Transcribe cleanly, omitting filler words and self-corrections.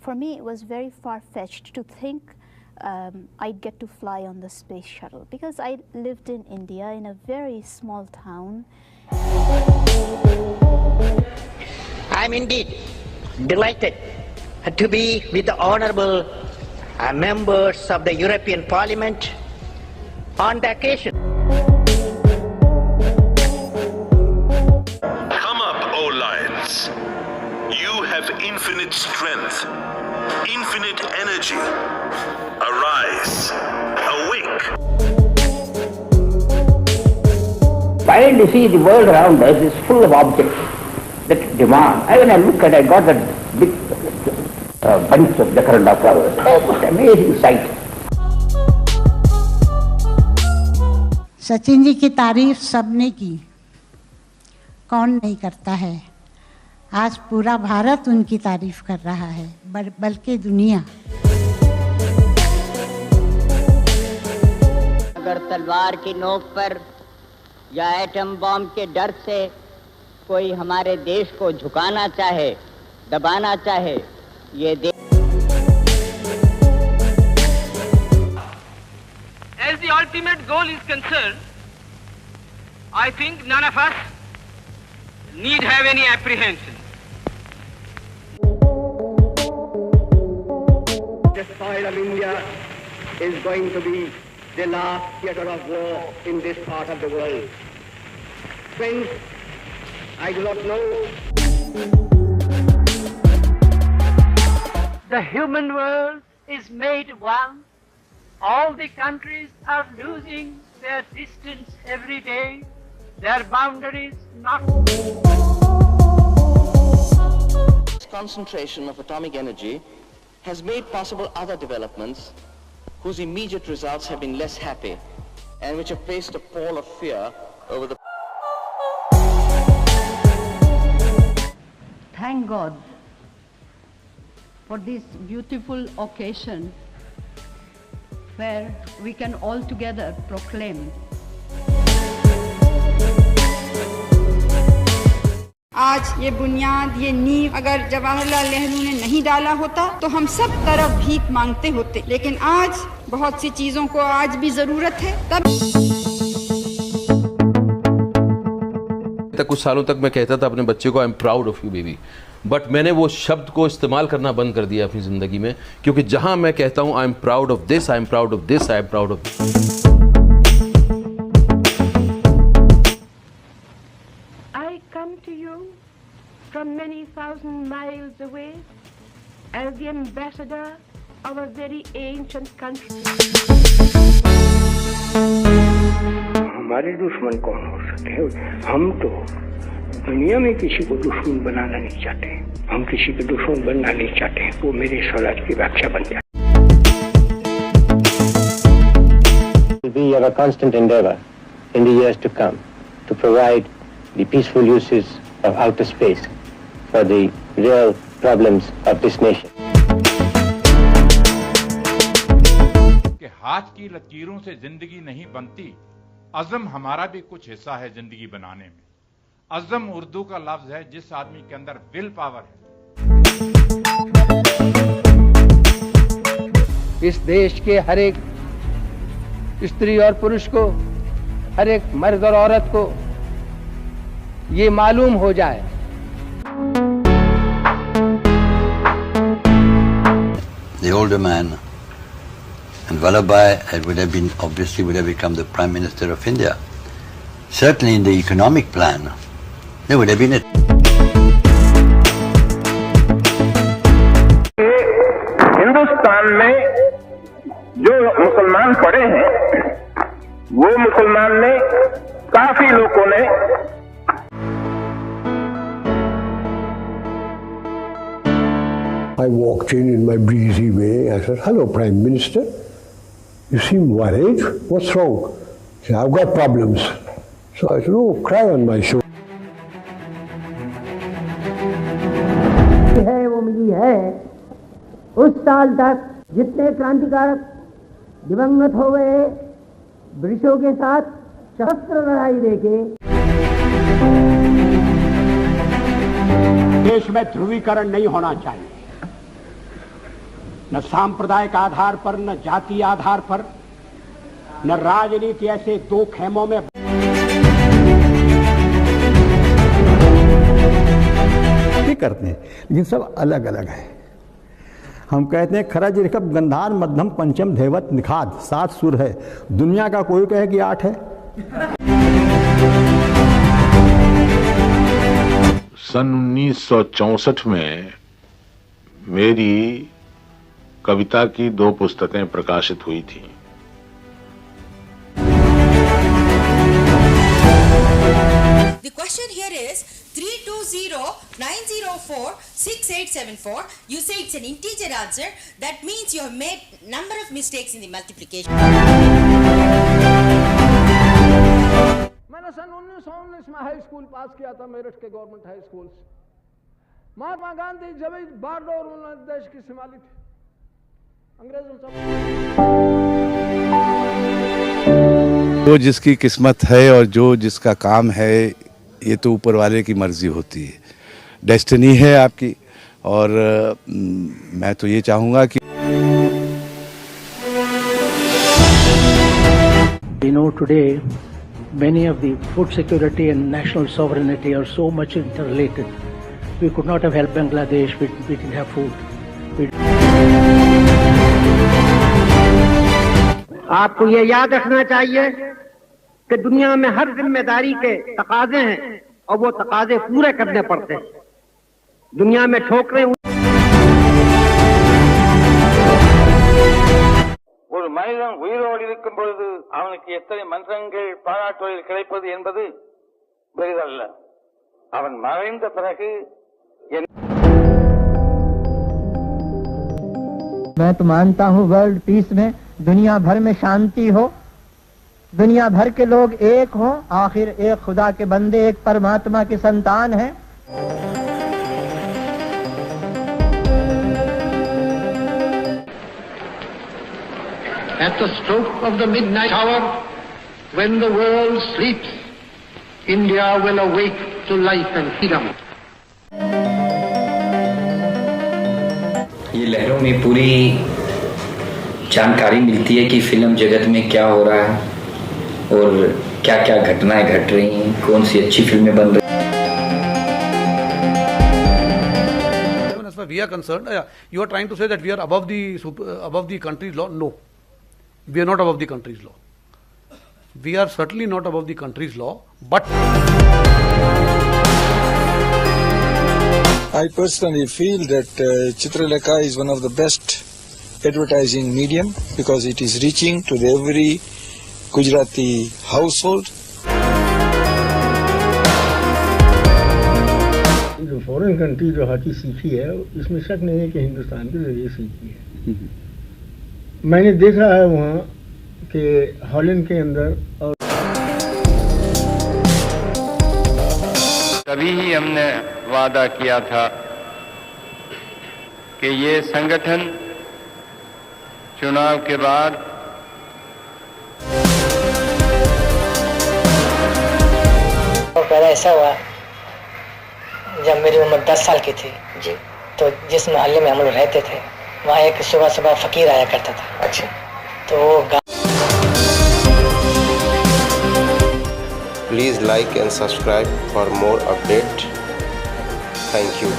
for me, it was very far-fetched to think I'd get to fly on the space shuttle, because I lived in India in a very small town. I'm indeed delighted to be with the honorable members of the European Parliament on the occasion. Come up, O lions. You have infinite strength, infinite energy. Arise, awake. While you see the world around us is full of objects that demand. When I look at, I got that big bunch of jacaranda flowers. Oh, what amazing sight. Sachin ji की तारीफ सबने की, कौन नहीं करता है। आज पूरा भारत उनकी तारीफ कर रहा है, बल्कि दुनिया। अगर तलवार की नोक पर या एटम बॉम्ब के डर से कोई हमारे देश को झुकाना चाहे, दबाना चाहे, ये देश। As the ultimate goal is concerned, I think none of us need have any apprehension. The soil of India is going to be the last theatre of war in this part of the world. Friends, I do not know. The human world is made one. All the countries are losing their distance every day, their boundaries not. Concentration of atomic energy has made possible other developments whose immediate results have been less happy and which have placed a pall of fear over the... Thank God for this beautiful occasion where we can all together proclaim. आज ये बुनियाद, ये नींव अगर जवाहरलाल नेहरू ने नहीं डाला होता तो हम सब तरफ भीख मांगते होते, लेकिन आज बहुत सी चीजों को आज भी जरूरत है। तब कुछ सालों तक मैं कहता था अपने बच्चे को I am proud of you baby, but मैंने वो शब्द को इस्तेमाल करना बंद कर दिया अपनी ज़िंदगी में, क्योंकि जहां मैं कहता हूं I am proud of this, I am proud of this, I am proud of this. I come to you from many thousand miles away as the ambassador of a very ancient country. हमारे दुश्मन कौन हो सकते हैं? हम तो दुनिया में किसी को दुश्मन बनाना नहीं चाहते, हम किसी को दुश्मन बनना नहीं चाहते। वो मेरे स्वराज की व्याख्या बन जाए। We have a constant endeavor in the years to come to provide the peaceful uses of outer space for the real problems of this nation. कि हाथ की लकीरों से जिंदगी नहीं बनती, अज़म हमारा भी कुछ हिस्सा है जिंदगी बनाने में। अज़म उर्दू का लफ्ज है जिस आदमी के अंदर विल पावर है। इस देश के हर एक स्त्री और पुरुष को, हर एक मर्द और औरत को ये मालूम हो जाए the older man and Vallabhai would have been obviously would have become the Prime Minister of India. Certainly in the economic plan, they would have been it. Hindustan में जो मुसलमान पड़े हैं, वो मुसलमान ने काफी लोगों ने I walked in my breezy way. I said, "Hello, Prime Minister. You seem worried. What's wrong?" He said, "I've got problems." So I said, "Oh, cry on my shoulder." है वो मिली है उस साल तक जितने क्रांतिकारक दिवंगत हो गए ब्रिटिशों के साथ सशस्त्र लड़ाई देके। देश में ध्रुवीकरण नहीं होना चाहिए। न सांप्रदायिक आधार पर, न जातीय आधार पर, न राजनीति, ऐसे दो खेमों में करते हैं, लेकिन सब अलग अलग है। हम कहते हैं खरज ऋषभ गंधार मध्यम पंचम धैवत निखाद, 7 सुर है। दुनिया का कोई कहे कि 8 है। सन 1964 में मेरी कविता की 2 पुस्तकें प्रकाशित हुई थी। The question here is 320-904-6874. You say it's an integer answer. That means you have made number of mistakes in the multiplication. मैंने सन 1919 में हाई स्कूल पास किया था, मेरठ के गवर्नमेंट हाई स्कूल से। महात्मा गांधी जब बारडोर उन्होंने देश की संभाली थी, अंग्रेजों से। जो जिसकी किस्मत है और जो जिसका काम है, ये तो ऊपर वाले की मर्जी होती है, डेस्टिनी है आपकी। और मैं तो ये चाहूँगा कि You know, today many of the food security and national sovereignty are so much interrelated. We could not have helped Bangladesh, we didn't have food. आपको ये याद रखना चाहिए कि दुनिया में हर जिम्मेदारी के तकाजे हैं और वो तकाजे पूरे करने पड़ते हैं। दुनिया में ठोकरें ஒரு மனிதன் உயிரோடு இருக்கும் பொழுது அவனுக்கு எத்தனை மன்றங்கள் பாராட்டுவதில் கிடைப்பது என்பது பெரிதல்ல, அவன் மறைந்த பிறகு मैं तो मानता हूँ वर्ल्ड पीस में दुनिया भर में शांति हो, दुनिया भर के लोग एक हों, आखिर एक खुदा के बंदे, एक परमात्मा के संतान हैं। At the stroke of the midnight hour, when the world sleeps, India will awake to life and freedom. ये लहरों में पूरी जानकारी मिलती है कि फिल्म जगत में क्या हो रहा है और क्या क्या घटनाएं घट रही हैं, कौन सी अच्छी फिल्में बन रही हैं। As far as we are concerned, you are trying to say that we are above the country's law. No, we are not above the country's law. We are certainly not above the country's law, but I personally feel that Chitralekha is one of the best advertising medium because it is reaching to every Gujarati household. जो foreign country जो hockey सीखी है, इसमें शक नहीं है कि हिंदुस्तान के जरिए सीखी है। मैंने देखा है वहाँ कि हॉलैंड के अंदर और तभी ही हमने वादा किया था कि ये संगठन चुनाव के बाद पहले ऐसा हुआ जब मेरी उम्र 10 साल की थी जी, तो जिस मोहल्ले में हम लोग रहते थे वहाँ एक सुबह सुबह फकीर आया करता था। अच्छा, तो वो Please like and subscribe for more update. Thank you.